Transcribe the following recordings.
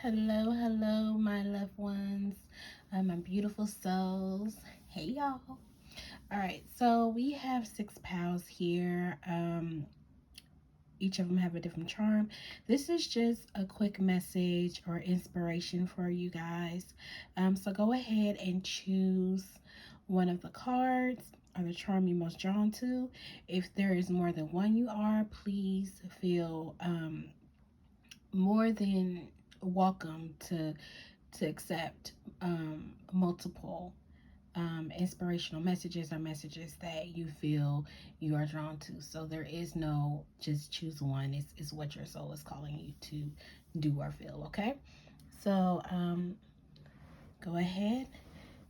Hello, hello, my loved ones, my beautiful souls. Hey, y'all. All right, so we have six pals here. Each of them have a different charm. This is just a quick message or inspiration for you guys. So go ahead and choose one of the cards or the charm you're most drawn to. If there is more than one you are, please feel more than welcome to accept multiple inspirational messages or messages that you feel you are drawn to. So there is no just choose one. It's what your soul is calling you to do or feel. Okay. So go ahead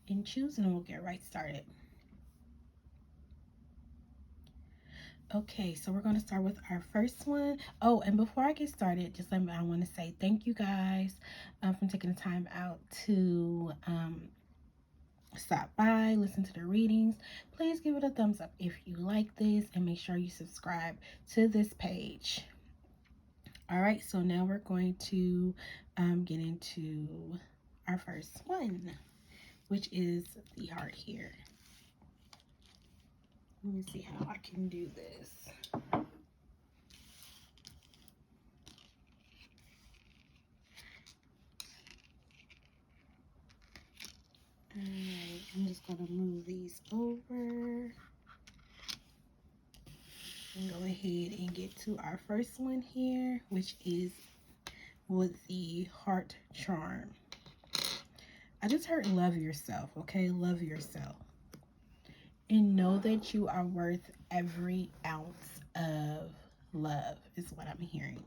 and choose, and we'll get right started. Okay, so we're going to start with our first one. Oh, and before I get started, I want to say thank you guys for taking the time out to stop by, listen to the readings. Please give it a thumbs up if you like this, and make sure you subscribe to this page. All right, so now we're going to get into our first one, which is the heart here. Let me see how I can do this. Alright, I'm just going to move these over and go ahead and get to our first one here, which is with the heart charm. I just heard love yourself, okay? Love yourself. And know that you are worth every ounce of love, is what I'm hearing.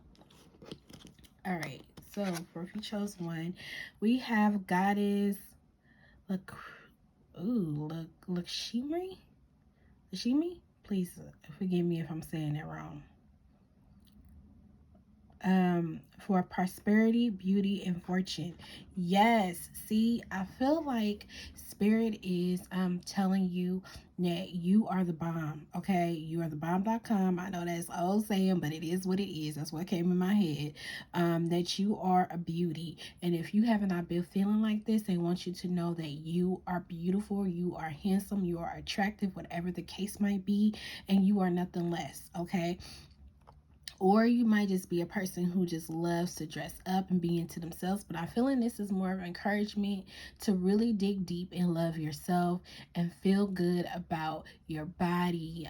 All right, so for if you chose one, we have Goddess Lakshmi? Lakshmi? Please forgive me if I'm saying that wrong. For prosperity, beauty, and fortune. Yes, see, I feel like spirit is telling you that you are the bomb. Okay, you are the bomb.com. I know that's an old saying, but it is what it is. That's what came in my head. That you are a beauty, and if you have not been feeling like this, they want you to know that you are beautiful, you are handsome, you are attractive, whatever the case might be, and you are nothing less. Okay, or you might just be a person who just loves to dress up and be into themselves. But I feel like this is more of encouragement to really dig deep and love yourself and feel good about your body,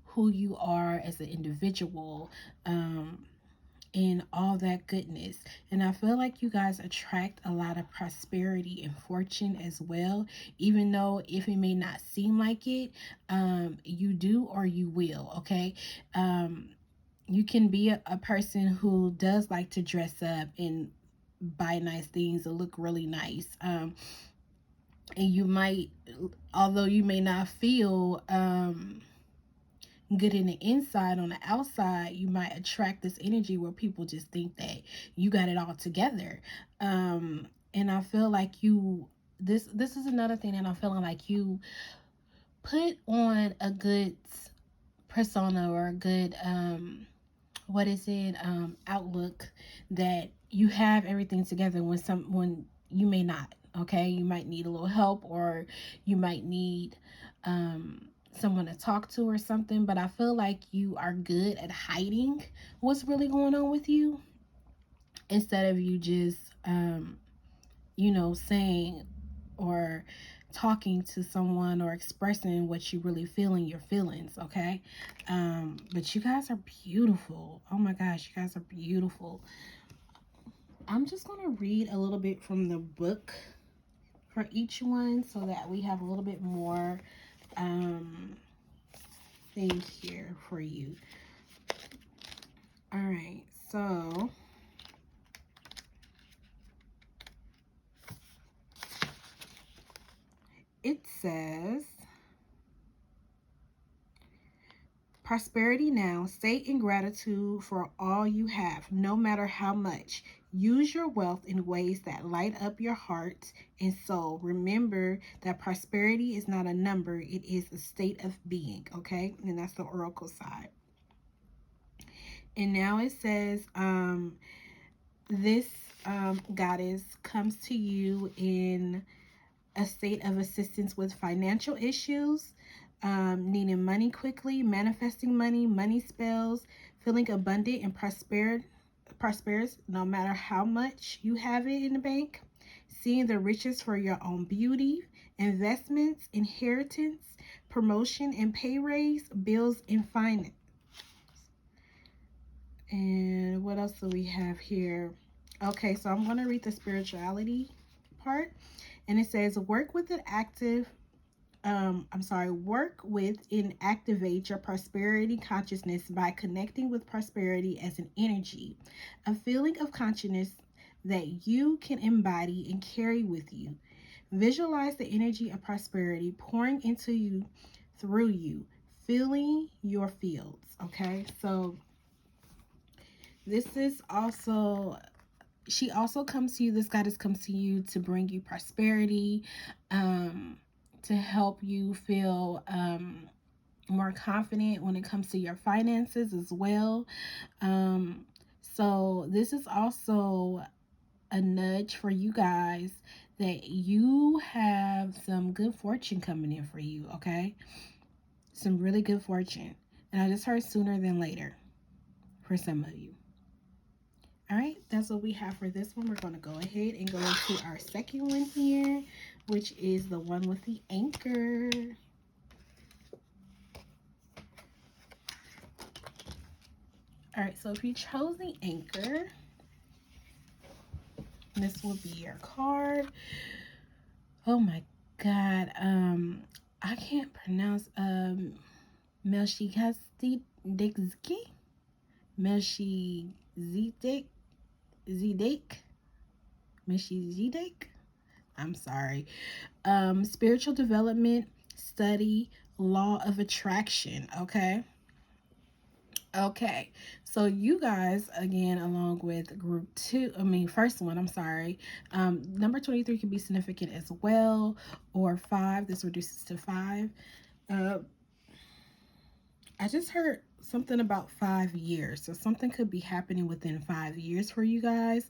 who you are as an individual, and all that goodness. And I feel like you guys attract a lot of prosperity and fortune as well, even though if it may not seem like it, you do or you will. Okay. You can be a person who does like to dress up and buy nice things and look really nice. And you might, although you may not feel good in the inside, on the outside, you might attract this energy where people just think that you got it all together. And I feel like this is another thing that I'm feeling like you put on a good persona or a good outlook, that you have everything together when you may not. Okay, you might need a little help, or you might need someone to talk to or something, but I feel like you are good at hiding what's really going on with you, instead of you just saying or talking to someone or expressing what you really feel in your feelings. Okay, but you guys are beautiful. Oh my gosh, you guys are beautiful. I'm just going to read a little bit from the book for each one so that we have a little bit more things here for you. All right, so it says, prosperity now. Stay in gratitude for all you have, no matter how much. Use your wealth in ways that light up your heart and soul. Remember that prosperity is not a number, it is a state of being. Okay, and that's the oracle side. And now it says, this Goddess comes to you in a state of assistance with financial issues, needing money quickly, manifesting money, money spells, feeling abundant and prosperous no matter how much you have it in the bank, seeing the riches for your own beauty, investments, inheritance, promotion and pay raise, bills and finance. And what else do we have here? Okay, so I'm going to read the spirituality part. And it says, work with and activate your prosperity consciousness by connecting with prosperity as an energy, a feeling of consciousness that you can embody and carry with you. Visualize the energy of prosperity pouring into you through you, filling your fields. Okay, so this is also, she also comes to you, this goddess comes to you to bring you prosperity, to help you feel more confident when it comes to your finances as well. So this is also a nudge for you guys that you have some good fortune coming in for you, okay? Some really good fortune. And I just heard sooner than later for some of you. All right, that's what we have for this one. We're going to go ahead and go into our second one here, which is the one with the anchor. All right, so if you chose the anchor, this will be your card. Oh my God, I can't pronounce Melchizedek, Melchizedek. I'm sorry. Spiritual development, study, law of attraction. Okay, so you guys, again, along with first one, I'm sorry. Number 23 can be significant as well, or 5. This reduces to 5. I just heard something about 5 years, so something could be happening within 5 years for you guys.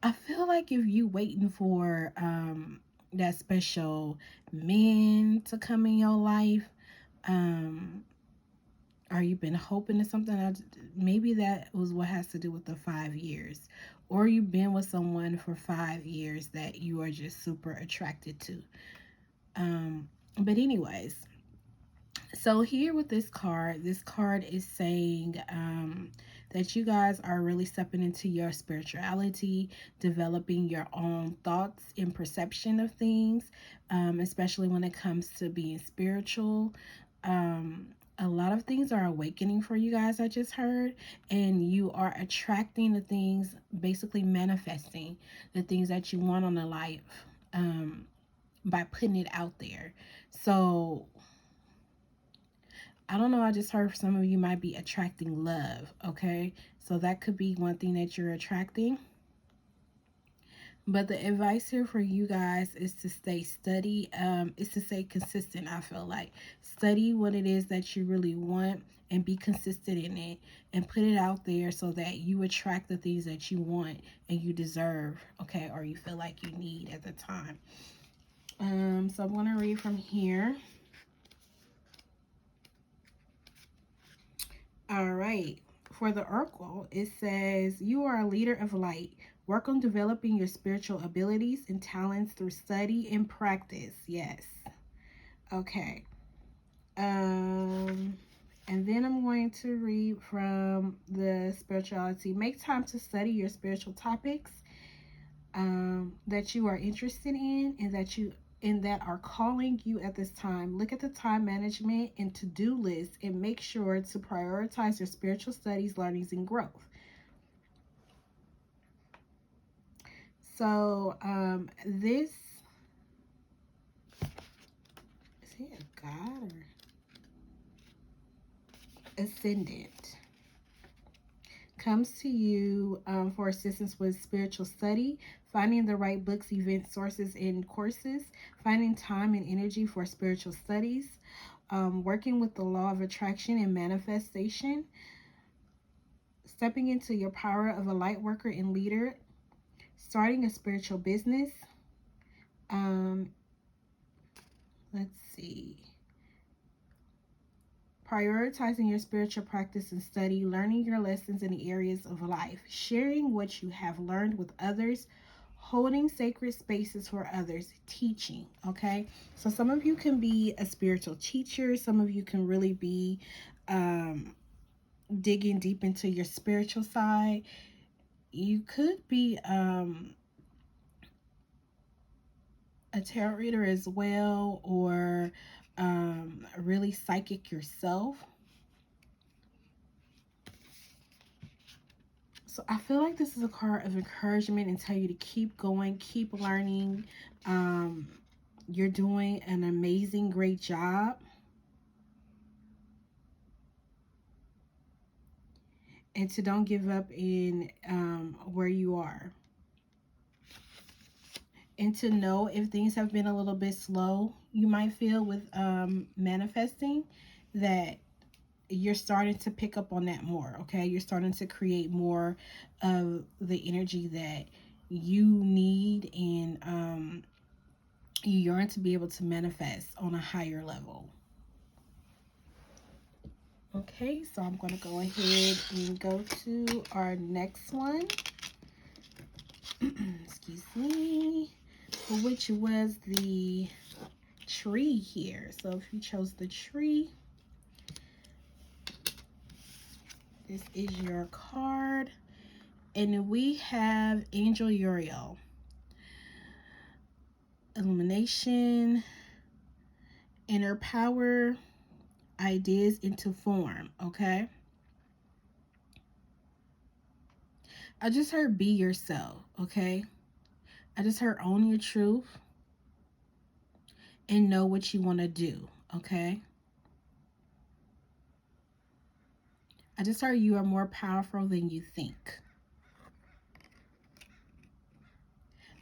I feel like if you waiting for that special man to come in your life, or you've been hoping to something, maybe that was what has to do with the 5 years, or you've been with someone for 5 years that you are just super attracted to. But anyways, so here with this card is saying that you guys are really stepping into your spirituality, developing your own thoughts and perception of things, especially when it comes to being spiritual. A lot of things are awakening for you guys, I just heard, and you are attracting the things, basically manifesting the things that you want on the life, by putting it out there. So I don't know, I just heard some of you might be attracting love, okay? So that could be one thing that you're attracting. But the advice here for you guys is to stay consistent. I feel like study what it is that you really want and be consistent in it and put it out there so that you attract the things that you want and you deserve, okay, or you feel like you need at the time. So I'm going to read from here. All right. For the Oracle, it says, you are a leader of light. Work on developing your spiritual abilities and talents through study and practice. Yes. Okay. And then I'm going to read from the spirituality. Make time to study your spiritual topics that you are interested in and that are calling you at this time. Look at the time management and to-do list and make sure to prioritize your spiritual studies, learnings, and growth. So this, is he a god or ascendant, comes to you for assistance with spiritual study, finding the right books, events, sources, and courses, finding time and energy for spiritual studies, working with the law of attraction and manifestation, stepping into your power of a light worker and leader, starting a spiritual business. Um, let's see. Prioritizing your spiritual practice and study, learning your lessons in the areas of life, sharing what you have learned with others, holding sacred spaces for others, teaching. Okay, so some of you can be a spiritual teacher, some of you can really be digging deep into your spiritual side. You could be a tarot reader as well, or really psychic yourself. So I feel like this is a card of encouragement and tell you to keep going, keep learning. Um, you're doing an amazing, great job. And to don't give up in where you are. And to know if things have been a little bit slow, you might feel with manifesting, that you're starting to pick up on that more. Okay, you're starting to create more of the energy that you need, and you yearn to be able to manifest on a higher level. Okay, so I'm going to go ahead and go to our next one. Excuse me. Which was the tree here. So if you chose the tree, this is your card. And we have Angel Uriel. Illumination, inner power, ideas into form. Okay, I just heard be yourself. Okay, I just heard own your truth and know what you want to do. Okay, I just heard you are more powerful than you think.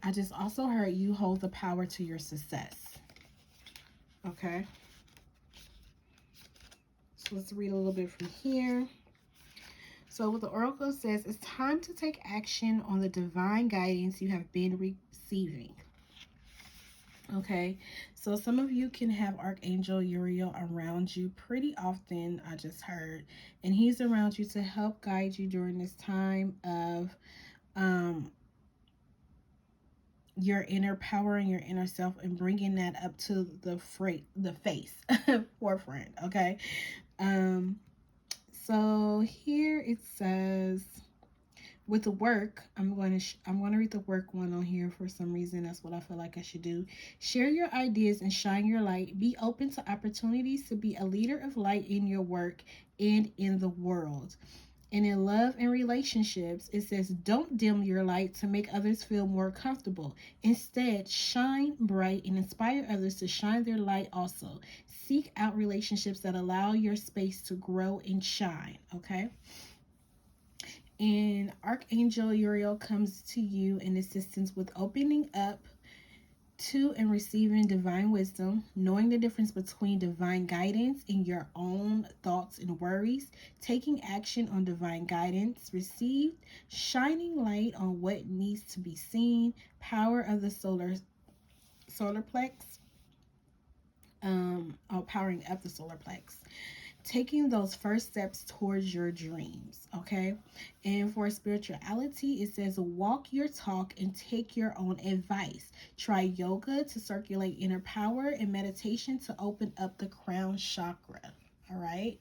I just also heard you hold the power to your success. Okay, so let's read a little bit from here. So what the oracle says, it's time to take action on the divine guidance you have been receiving. Okay, so some of you can have Archangel Uriel around you pretty often, I just heard. And he's around you to help guide you during this time of your inner power and your inner self, and bringing that up to the face forefront. Okay, so here it says, with the work, I'm going to read the work one on here for some reason. That's what I feel like I should do. Share your ideas and shine your light. Be open to opportunities to be a leader of light in your work and in the world. And in love and relationships, it says, don't dim your light to make others feel more comfortable. Instead, shine bright and inspire others to shine their light also. Seek out relationships that allow your space to grow and shine. Okay. And Archangel Uriel comes to you in assistance with opening up to and receiving divine wisdom, knowing the difference between divine guidance and your own thoughts and worries, taking action on divine guidance received, shining light on what needs to be seen, power of the solar plex, powering up the solar plex, taking those first steps towards your dreams. Okay, and for spirituality, it says walk your talk and take your own advice. Try yoga to circulate inner power and meditation to open up the crown chakra. All right,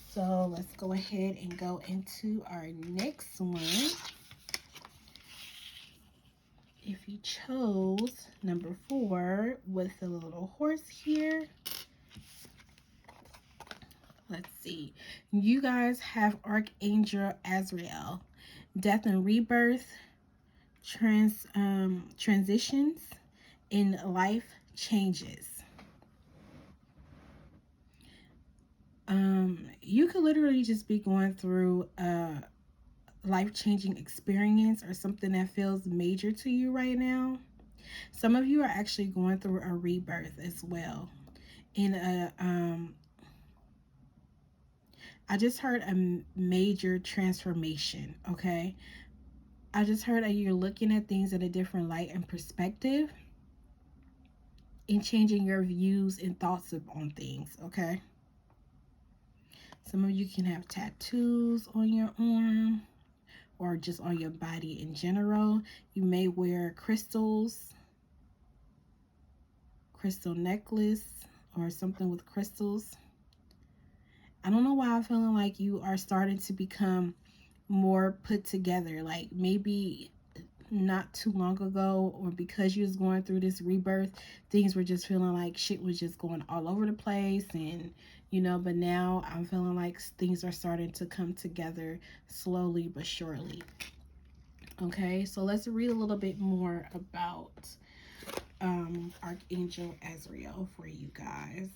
so let's go ahead and go into our next one. If you chose number 4 with the little horse here, let's see. You guys have Archangel Azrael. Death and rebirth, transitions, and life changes. You could literally just be going through a life-changing experience or something that feels major to you right now. Some of you are actually going through a rebirth as well. In a I just heard a major transformation. Okay, I just heard that you're looking at things in a different light and perspective and changing your views and thoughts on things, okay? Some of you can have tattoos on your arm or just on your body in general. You may wear crystals, crystal necklace, or something with crystals. I don't know why I'm feeling like you are starting to become more put together. Like maybe not too long ago, or because you was going through this rebirth, things were just feeling like shit was just going all over the place, and but now I'm feeling like things are starting to come together slowly but surely. Okay, so let's read a little bit more about Archangel Azrael for you guys.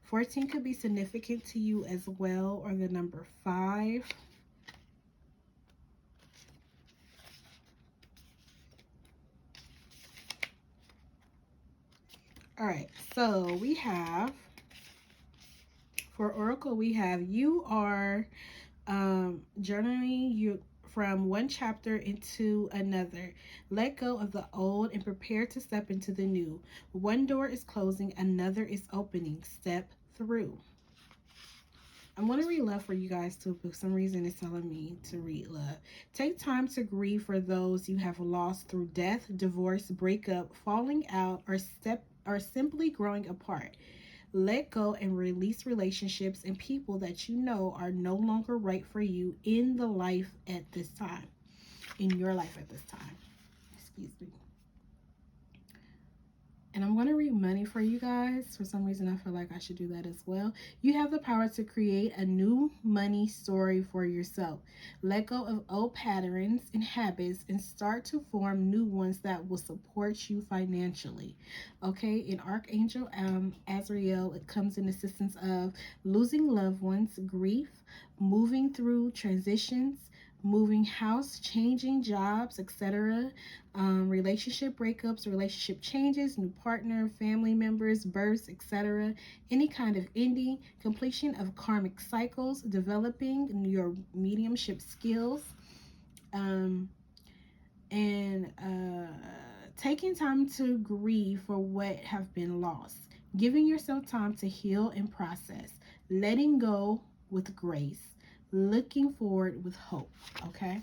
14 could be significant to you as well, or the number 5. All right, so we have, for Oracle, we have you are journaling you from one chapter into another. Let go of the old and prepare to step into the new. One door is closing, another is opening. Step through. I'm going to read love for you guys too. For some reason, it's telling me to read love. Take time to grieve for those you have lost through death, divorce, breakup, falling out, or simply growing apart. Let go and release relationships and people that you know are no longer right for you in the life at this time. In your life at this time. Excuse me. And I'm going to read money for you guys. For some reason, I feel like I should do that as well. You have the power to create a new money story for yourself. Let go of old patterns and habits and start to form new ones that will support you financially. Okay, in Archangel Azrael, it comes in assistance of losing loved ones, grief, moving through transitions, moving house, changing jobs, etc., relationship breakups, relationship changes, new partner, family members, births, etc., any kind of ending, completion of karmic cycles, developing your mediumship skills, um, and taking time to grieve for what have been lost, giving yourself time to heal and process, letting go with grace, looking forward with hope. Okay.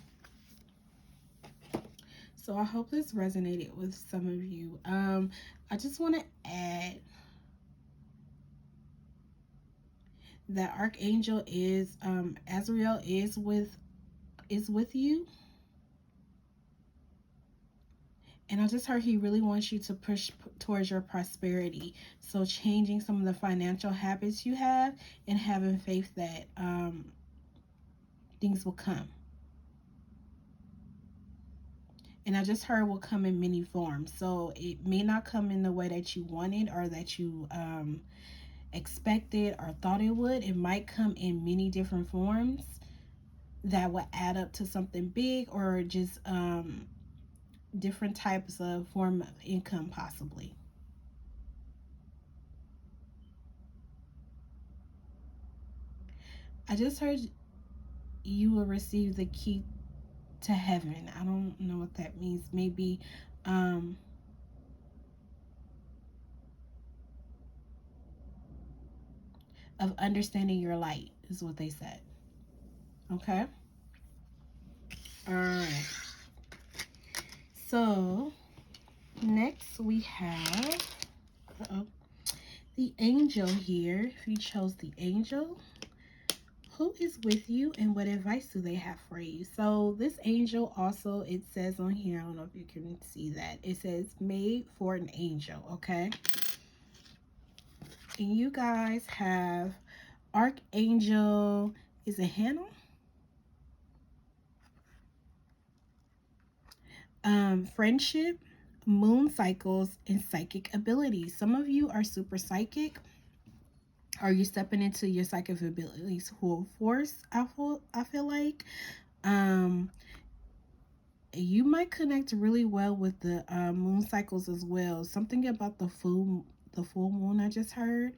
So I hope this resonated with some of you. I just want to add that Archangel is Azrael is with you, and I just heard he really wants you to push towards your prosperity. So changing some of the financial habits you have and having faith that things will come. And I just heard will come in many forms. So it may not come in the way that you wanted or that you expected or thought it would. It might come in many different forms that will add up to something big, or just different types of form of income possibly. I just heard you will receive the key to heaven. I don't know what that means. Maybe um, of understanding your light is what they said. Okay. All right. So next we have the angel here. If you chose the angel, who is with you and what advice do they have for you? So this angel also, it says on here, I don't know if you can see that, it says made for an angel. Okay. And you guys have Archangel, is it Hannah? Friendship, moon cycles, and psychic abilities. Some of you are super psychic. Are you stepping into your psychic abilities full force? I feel like you might connect really well with the moon cycles as well. Something about the full moon I just heard.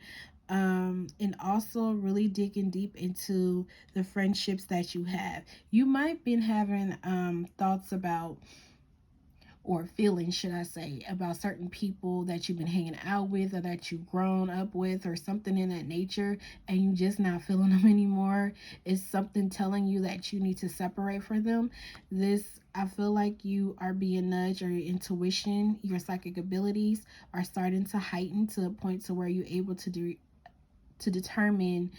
And also really digging deep into the friendships that you have. You might been having thoughts about, or feelings, should I say, about certain people that you've been hanging out with or that you've grown up with or something in that nature, and you just not feeling them anymore. It's something telling you that you need to separate from them. This, I feel like you are being nudged, or your intuition, your psychic abilities are starting to heighten to a point to where you're able to determine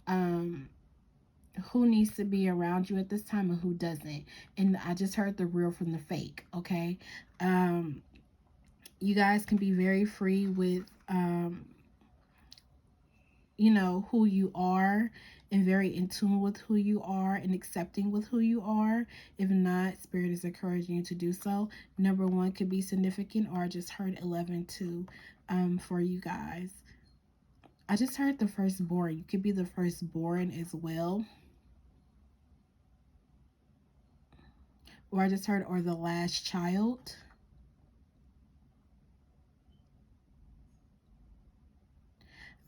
um who needs to be around you at this time and who doesn't. And I just heard the real from the fake, okay? um you guys can be very free with who you are, and very in tune with who you are and accepting with who you are. If not, spirit is encouraging you to do so. Number one could be significant, or I just heard 11 too, for you guys. I just heard the firstborn. You could be the firstborn as well. Or I just heard, or the last child.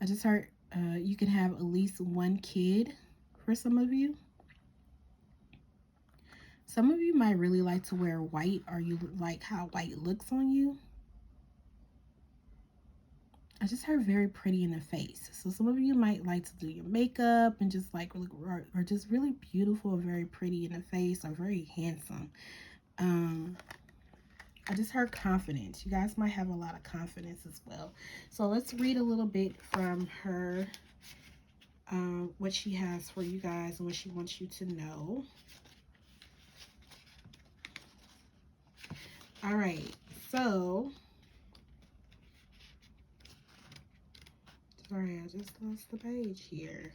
I just heard you can have at least one kid for some of you. Some of you might really like to wear white, or you like how white looks on you. I just heard very pretty in the face. So some of you might like to do your makeup and just like look, or just really beautiful, very pretty in the face, or very handsome. Um, I just heard confidence. You guys might have a lot of confidence as well. So let's read a little bit from her, what she has for you guys and what she wants you to know. All right. So, sorry, I just lost the page here.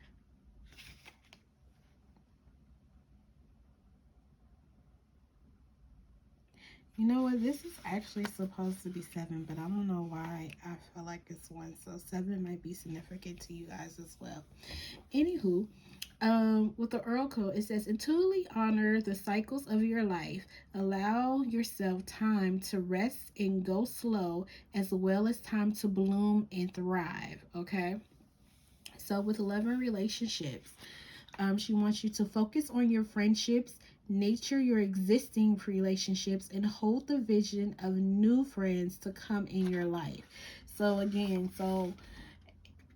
You know what? This is actually supposed to be 7, but I don't know why I feel like it's 1. So 7 might be significant to you guys as well. Anywho, with the Oracle, it says, intuitively honor the cycles of your life. Allow yourself time to rest and go slow, as well as time to bloom and thrive. Okay. So with 11 relationships, she wants you to focus on your friendships, nurture your existing relationships, and hold the vision of new friends to come in your life. So again,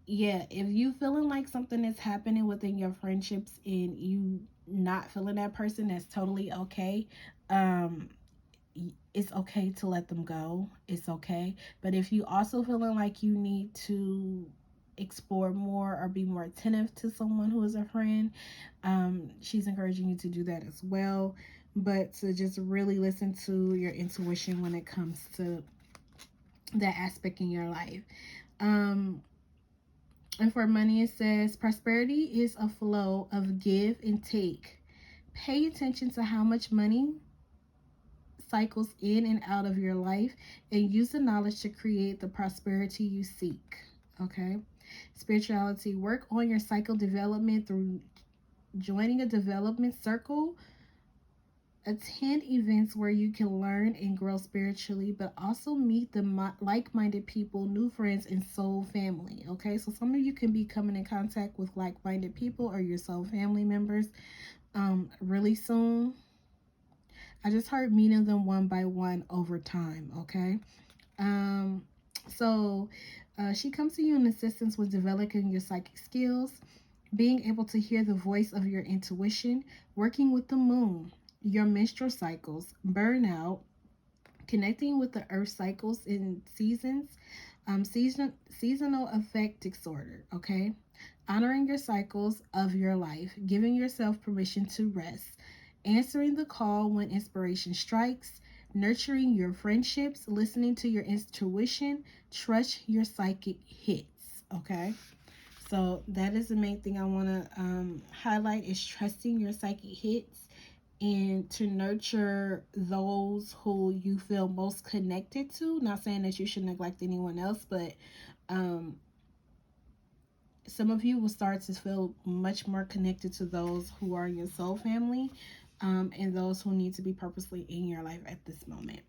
yeah, if you feeling like something is happening within your friendships and you not feeling that person, that's totally okay. Um, it's okay to let them go. It's okay. But if you also feeling like you need to explore more or be more attentive to someone who is a friend, she's encouraging you to do that as well. But to just really listen to your intuition when it comes to that aspect in your life. Um, and for money, it says prosperity is a flow of give and take. Pay attention to how much money cycles in and out of your life, and use the knowledge to create the prosperity you seek. Okay. Spirituality, work on your cycle development through joining a development circle. Attend events where you can learn and grow spiritually, but also meet the like-minded people, new friends, and soul family. Okay, so some of you can be coming in contact with like-minded people or your soul family members really soon. I just heard meeting them one by one over time. Okay, um, so she comes to you in assistance with developing your psychic skills, being able to hear the voice of your intuition, working with the moon, your menstrual cycles, burnout, connecting with the earth cycles and seasons, seasonal affect disorder, okay? Honoring your cycles of your life, giving yourself permission to rest, answering the call when inspiration strikes, nurturing your friendships, listening to your intuition, trust your psychic hits, okay? So that is the main thing I want to highlight, is trusting your psychic hits, and to nurture those who you feel most connected to. Not saying that you should neglect anyone else, but um, some of you will start to feel much more connected to those who are your soul family, and those who need to be purposely in your life at this moment.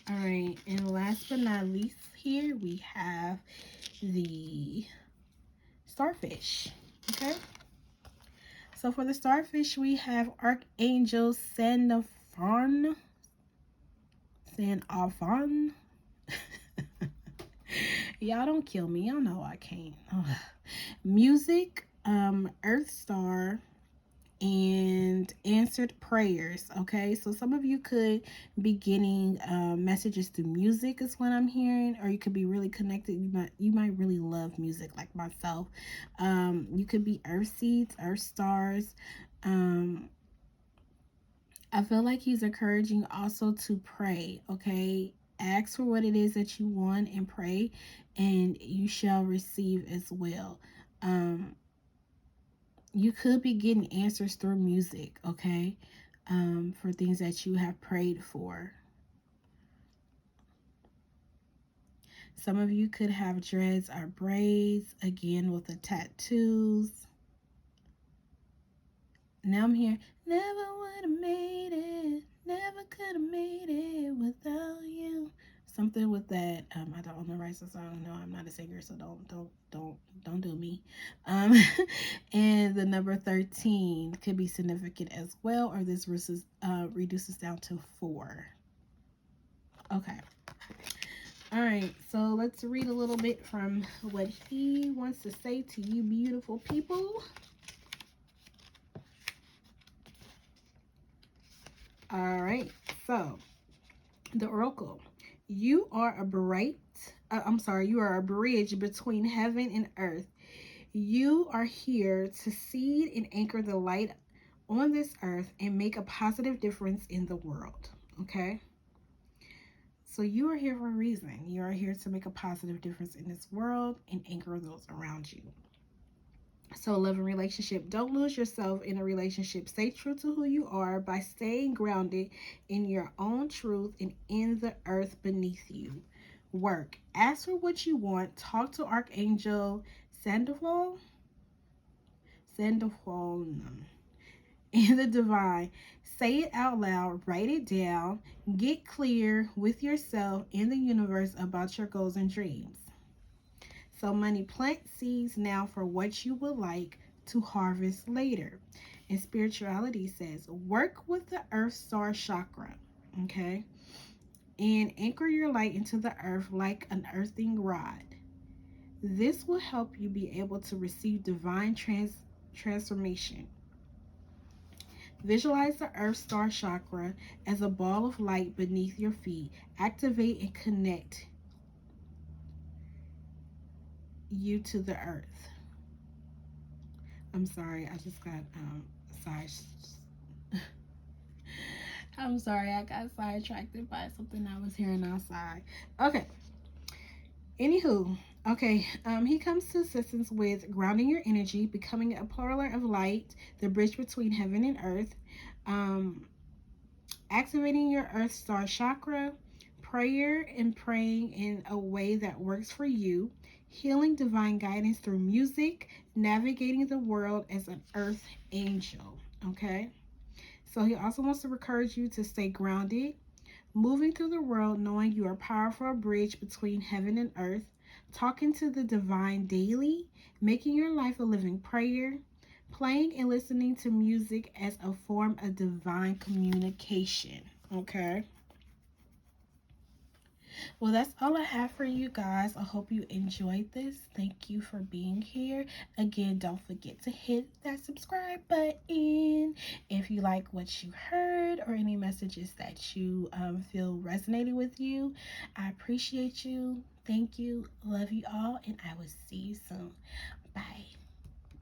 All right, and last but not least, here we have the starfish. Okay. So for the starfish, we have Archangel Sandalphon. Y'all don't kill me. Y'all know I can't. Ugh. Music, Earth Star, and answered prayers. Okay, so some of you could be getting messages through music is what I'm hearing, or you could be really connected. You might really love music like myself. You could be earth seeds, earth stars. I feel like he's encouraging also to pray. Okay, ask for what it is that you want and pray, and you shall receive as well. You could be getting answers through music, okay, for things that you have prayed for. Some of you could have dreads or braids, again with the tattoos. Now I'm here. Never would have made it. Never could have made it without you. Something with that. I don't memorize the song. No, I'm not a singer, so don't do me. And the number 13 could be significant as well, or this reduces down to 4. Okay. All right, so let's read a little bit from what he wants to say to you, beautiful people. All right, so the oracle. You are a you are a bridge between heaven and earth. You are here to seed and anchor the light on this earth and make a positive difference in the world. Okay? So you are here for a reason. You are here to make a positive difference in this world and anchor those around you. So love and relationship. Don't lose yourself in a relationship. Stay true to who you are by staying grounded in your own truth and in the earth beneath you. Work. Ask for what you want. Talk to Archangel Sandalphon in the divine. Say it out loud. Write it down. Get clear with yourself and the universe about your goals and dreams. So money, plant seeds now for what you would like to harvest later. And spirituality says, work with the earth star chakra, okay? And anchor your light into the earth like an earthing rod. This will help you be able to receive divine transformation. Visualize the earth star chakra as a ball of light beneath your feet. Activate and connect you to the earth. I'm sorry, I just got I'm sorry, I got sidetracked by something I was hearing outside. Okay. Anywho, okay, he comes to assistance with grounding your energy, becoming a pillar of light, the bridge between heaven and earth, activating your earth star chakra, prayer and praying in a way that works for you, healing divine guidance through music, navigating the world as an earth angel, okay? So he also wants to encourage you to stay grounded, moving through the world knowing you are a powerful bridge between heaven and earth, talking to the divine daily, making your life a living prayer, playing and listening to music as a form of divine communication. Okay. Well, that's all I have for you guys. I hope you enjoyed this. Thank you for being here. Again, don't forget to hit that subscribe button if you like what you heard or any messages that you feel resonated with you. I appreciate you. Thank you. Love you all, and I will see you soon. Bye.